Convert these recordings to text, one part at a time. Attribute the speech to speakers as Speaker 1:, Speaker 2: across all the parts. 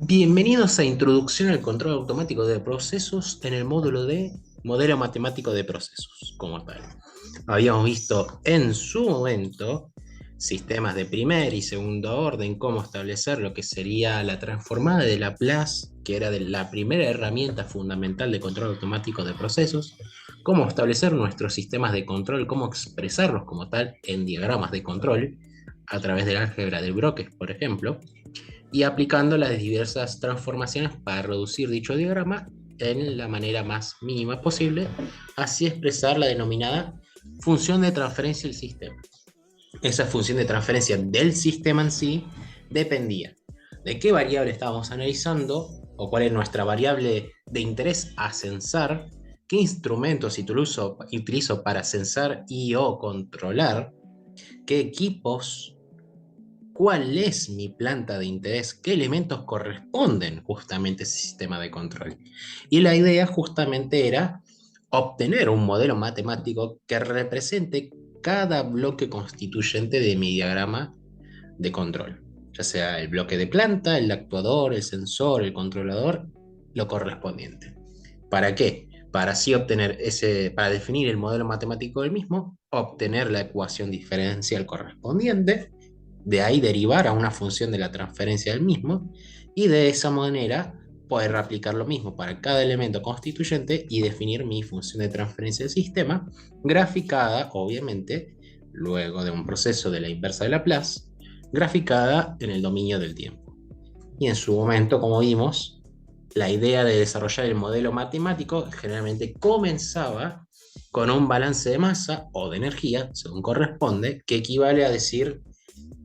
Speaker 1: Bienvenidos a Introducción al Control Automático de Procesos en el módulo de Modelo Matemático de Procesos, como tal. Habíamos visto en su momento sistemas de primer y segundo orden, cómo establecer lo que sería la transformada de Laplace, que era la primera herramienta fundamental de control automático de procesos, cómo establecer nuestros sistemas de control, cómo expresarlos como tal en diagramas de control, a través del álgebra de Broca, por ejemplo, y aplicando las diversas transformaciones para reducir dicho diagrama en la manera más mínima posible, así expresar la denominada función de transferencia del sistema. Esa función de transferencia del sistema en sí dependía de qué variable estábamos analizando o cuál es nuestra variable de interés a censar, qué instrumentos utilizo para censar y o controlar, qué equipos, cuál es mi planta de interés, qué elementos corresponden justamente a ese sistema de control. Y la idea justamente era obtener un modelo matemático que represente cada bloque constituyente de mi diagrama de control, ya sea el bloque de planta, el actuador, el sensor, el controlador, lo correspondiente. ¿Para qué? Para así obtener para definir el modelo matemático del mismo, obtener la ecuación diferencial correspondiente, de ahí derivar a una función de la transferencia del mismo, y de esa manera poder aplicar lo mismo para cada elemento constituyente y definir mi función de transferencia del sistema, graficada, obviamente, luego de un proceso de la inversa de Laplace, graficada en el dominio del tiempo. Y en su momento, como vimos, la idea de desarrollar el modelo matemático generalmente comenzaba con un balance de masa o de energía, según corresponde, que equivale a decir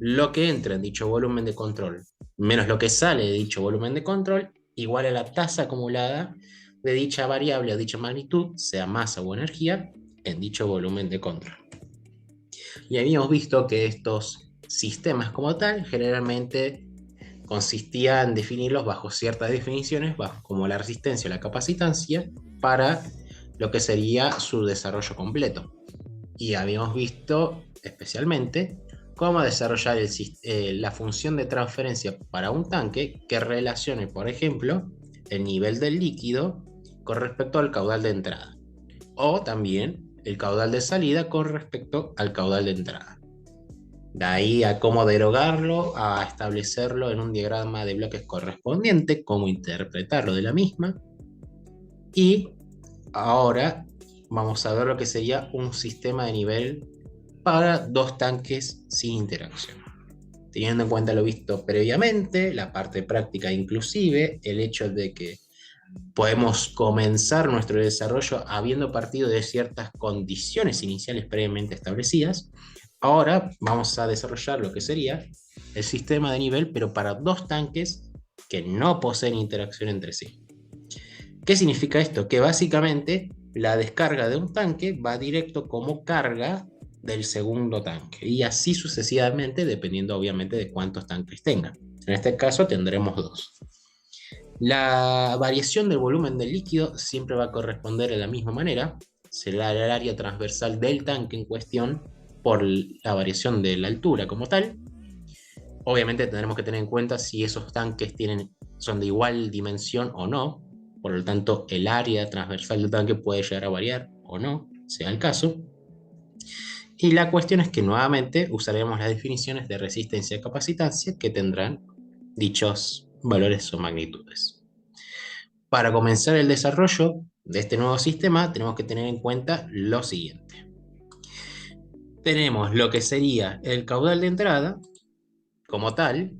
Speaker 1: lo que entra en dicho volumen de control menos lo que sale de dicho volumen de control igual a la tasa acumulada de dicha variable o dicha magnitud, sea masa o energía, en dicho volumen de control. Y habíamos visto que estos sistemas como tal generalmente consistían en definirlos bajo ciertas definiciones, bajo como la resistencia o la capacitancia, para lo que sería su desarrollo completo. Y habíamos visto especialmente cómo desarrollar la función de transferencia para un tanque que relacione, por ejemplo, el nivel del líquido con respecto al caudal de entrada, o también el caudal de salida con respecto al caudal de entrada. De ahí a cómo derogarlo, a establecerlo en un diagrama de bloques correspondiente, cómo interpretarlo de la misma. Y ahora vamos a ver lo que sería un sistema de nivel para dos tanques sin interacción. Teniendo en cuenta lo visto previamente, la parte práctica inclusive, el hecho de que podemos comenzar nuestro desarrollo habiendo partido de ciertas condiciones iniciales previamente establecidas, ahora vamos a desarrollar lo que sería el sistema de nivel, pero para dos tanques que no poseen interacción entre sí. ¿Qué significa esto? Que básicamente la descarga de un tanque va directo como carga del segundo tanque y así sucesivamente, dependiendo obviamente de cuántos tanques tenga. En este caso tendremos dos. La variación del volumen del líquido siempre va a corresponder de la misma manera, será el área transversal del tanque en cuestión por la variación de la altura como tal. Obviamente tendremos que tener en cuenta si esos tanques son de igual dimensión o no, por lo tanto el área transversal del tanque puede llegar a variar o no, sea el caso. Y la cuestión es que nuevamente usaremos las definiciones de resistencia y capacitancia que tendrán dichos valores o magnitudes. Para comenzar el desarrollo de este nuevo sistema tenemos que tener en cuenta lo siguiente. Tenemos lo que sería el caudal de entrada como tal,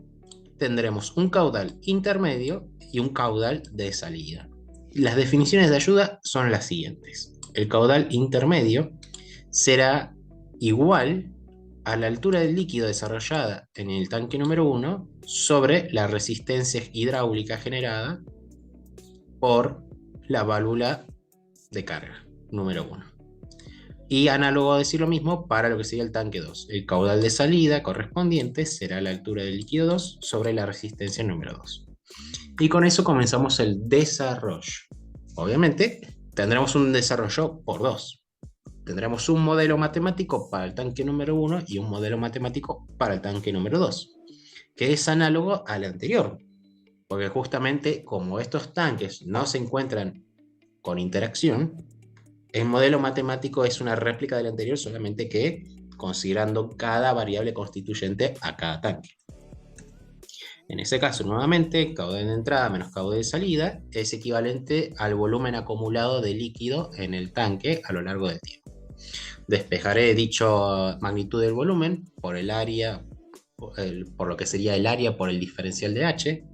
Speaker 1: tendremos un caudal intermedio y un caudal de salida. Las definiciones de ayuda son las siguientes. El caudal intermedio será igual a la altura del líquido desarrollada en el tanque número 1 sobre la resistencia hidráulica generada por la válvula de carga número 1. Y análogo a decir lo mismo para lo que sería el tanque 2. El caudal de salida correspondiente será la altura del líquido 2 sobre la resistencia número 2. Y con eso comenzamos el desarrollo. Obviamente tendremos un desarrollo por dos. Tendremos un modelo matemático para el tanque número 1 y un modelo matemático para el tanque número 2, que es análogo al anterior. Porque justamente como estos tanques no se encuentran con interacción, el modelo matemático es una réplica del anterior, solamente que considerando cada variable constituyente a cada tanque. En ese caso, nuevamente, caudal de entrada menos caudal de salida es equivalente al volumen acumulado de líquido en el tanque a lo largo del tiempo. Despejaré dicha magnitud del volumen por el área, por lo que sería el área por el diferencial de H.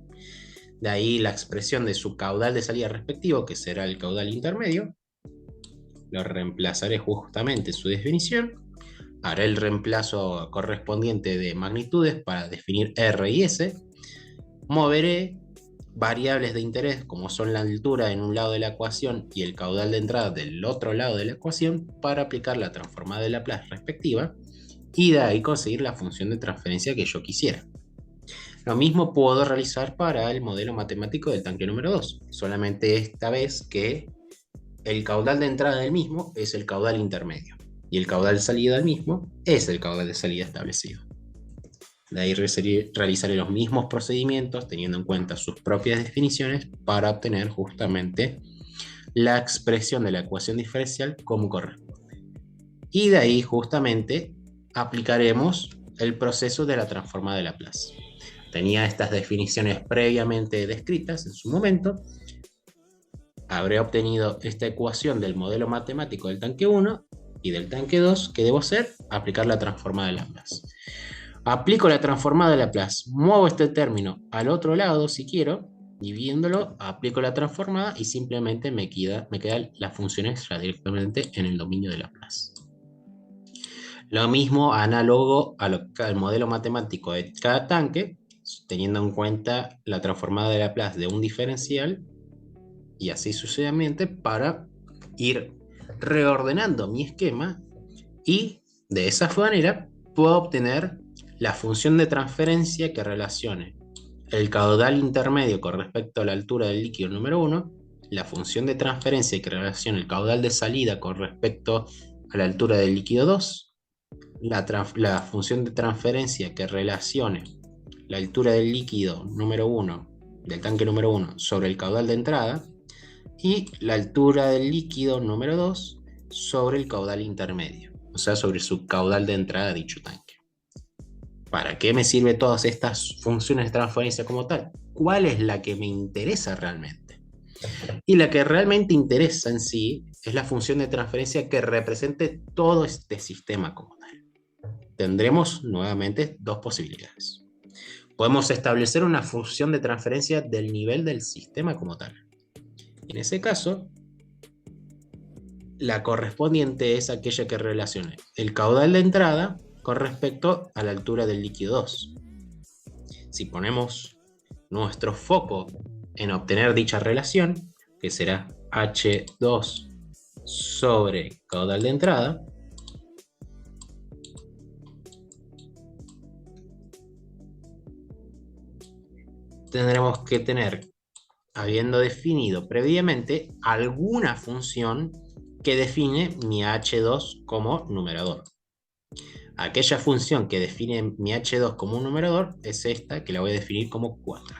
Speaker 1: De ahí la expresión de su caudal de salida respectivo, que será el caudal intermedio. Lo reemplazaré justamente en su definición. Haré el reemplazo correspondiente de magnitudes para definir R y S. Moveré variables de interés como son la altura en un lado de la ecuación y el caudal de entrada del otro lado de la ecuación para aplicar la transformada de Laplace respectiva y de ahí conseguir la función de transferencia que yo quisiera. Lo mismo puedo realizar para el modelo matemático del tanque número 2, solamente esta vez que el caudal de entrada del mismo es el caudal intermedio y el caudal de salida del mismo es el caudal de salida establecido. De ahí realizaré los mismos procedimientos teniendo en cuenta sus propias definiciones para obtener justamente la expresión de la ecuación diferencial como corresponde. Y de ahí justamente aplicaremos el proceso de la transformada de Laplace. Tenía estas definiciones previamente descritas en su momento. Habré obtenido esta ecuación del modelo matemático del tanque 1 y del tanque 2. ¿Qué debo hacer? Aplicar la transformada de Laplace. Aplico la transformada de Laplace, muevo este término al otro lado si quiero, dividiéndolo, aplico la transformada y simplemente me queda la función extra directamente en el dominio de Laplace. Lo mismo análogo al modelo matemático de cada tanque, teniendo en cuenta la transformada de Laplace de un diferencial y así sucesivamente para ir reordenando mi esquema y de esa manera puedo obtener la función de transferencia que relacione el caudal intermedio con respecto a la altura del líquido número 1, la función de transferencia que relacione el caudal de salida con respecto a la altura del líquido 2, la función de transferencia que relacione la altura del líquido número 1, del tanque número 1, sobre el caudal de entrada, y la altura del líquido número 2 sobre el caudal intermedio, o sea, sobre su caudal de entrada a dicho tanque. ¿Para qué me sirven todas estas funciones de transferencia como tal? ¿Cuál es la que me interesa realmente? Y la que realmente interesa en sí es la función de transferencia que represente todo este sistema como tal. Tendremos nuevamente dos posibilidades. Podemos establecer una función de transferencia del nivel del sistema como tal. En ese caso, la correspondiente es aquella que relacione el caudal de entrada con respecto a la altura del líquido 2. Si ponemos nuestro foco en obtener dicha relación, que será H2 sobre caudal de entrada, tendremos que tener, habiendo definido previamente, alguna función que define mi H2 como numerador. Aquella función que define mi H2 como un numerador es esta, que la voy a definir como 4.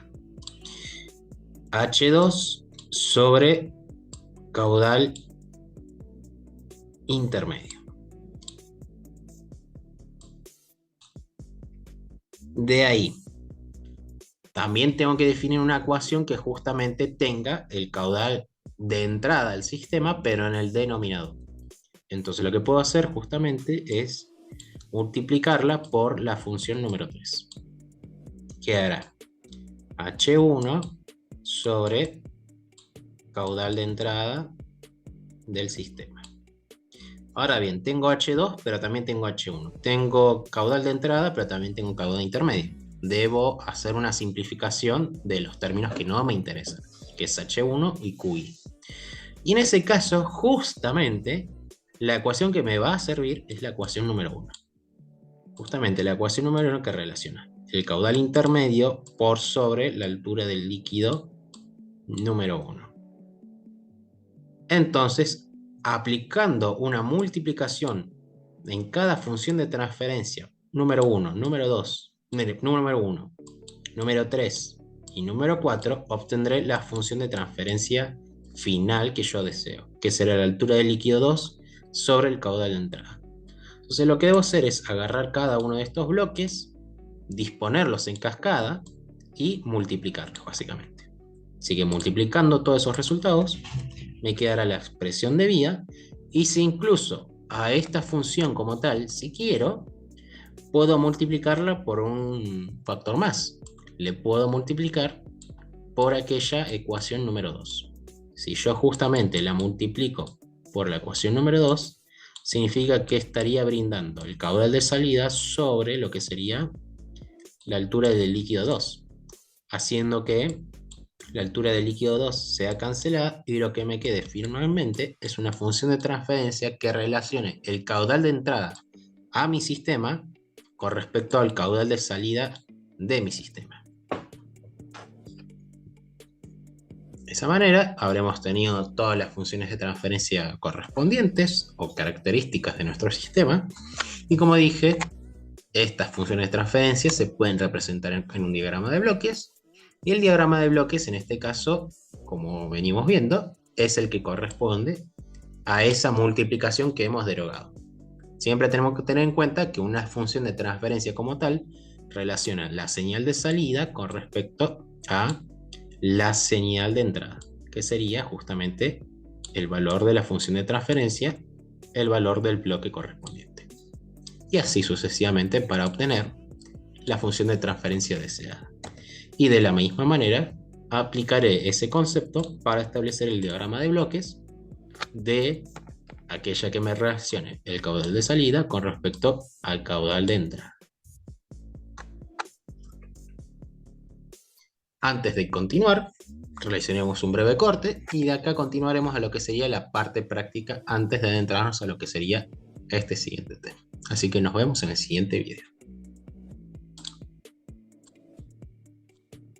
Speaker 1: H2 sobre caudal intermedio. De ahí, también tengo que definir una ecuación que justamente tenga el caudal de entrada al sistema, pero en el denominador. Entonces lo que puedo hacer justamente es multiplicarla por la función número 3. Quedará H1 sobre caudal de entrada del sistema. Ahora bien, tengo H2, pero también tengo H1. Tengo caudal de entrada, pero también tengo caudal intermedio. Debo hacer una simplificación de los términos que no me interesan, que es H1 y QI. Y en ese caso, justamente, la ecuación que me va a servir es la ecuación número 1. Justamente la ecuación número 1 que relaciona el caudal intermedio por sobre la altura del líquido número 1. Entonces, aplicando una multiplicación en cada función de transferencia, número 1, número 2, número 1, número 3 Y número 4, obtendré la función de transferencia final que yo deseo, que será la altura del líquido 2 sobre el caudal de entrada. Entonces lo que debo hacer es agarrar cada uno de estos bloques, disponerlos en cascada y multiplicarlos básicamente. Así que multiplicando todos esos resultados, me quedará la expresión de vía, y si incluso a esta función como tal, si quiero, puedo multiplicarla por un factor más. Le puedo multiplicar por aquella ecuación número 2. Si yo justamente la multiplico por la ecuación número 2, significa que estaría brindando el caudal de salida sobre lo que sería la altura del líquido 2, haciendo que la altura del líquido 2 sea cancelada y lo que me quede finalmente es una función de transferencia que relacione el caudal de entrada a mi sistema con respecto al caudal de salida de mi sistema. De esa manera habremos tenido todas las funciones de transferencia correspondientes o características de nuestro sistema, y como dije, estas funciones de transferencia se pueden representar en un diagrama de bloques, y el diagrama de bloques en este caso, como venimos viendo, es el que corresponde a esa multiplicación que hemos derogado. Siempre tenemos que tener en cuenta que una función de transferencia como tal relaciona la señal de salida con respecto a la señal de entrada, que sería justamente el valor de la función de transferencia, el valor del bloque correspondiente. Y así sucesivamente para obtener la función de transferencia deseada. Y de la misma manera aplicaré ese concepto para establecer el diagrama de bloques de aquella que me relacione el caudal de salida con respecto al caudal de entrada. Antes de continuar, realizaremos un breve corte y de acá continuaremos a lo que sería la parte práctica antes de adentrarnos a lo que sería este siguiente tema. Así que nos vemos en el siguiente video.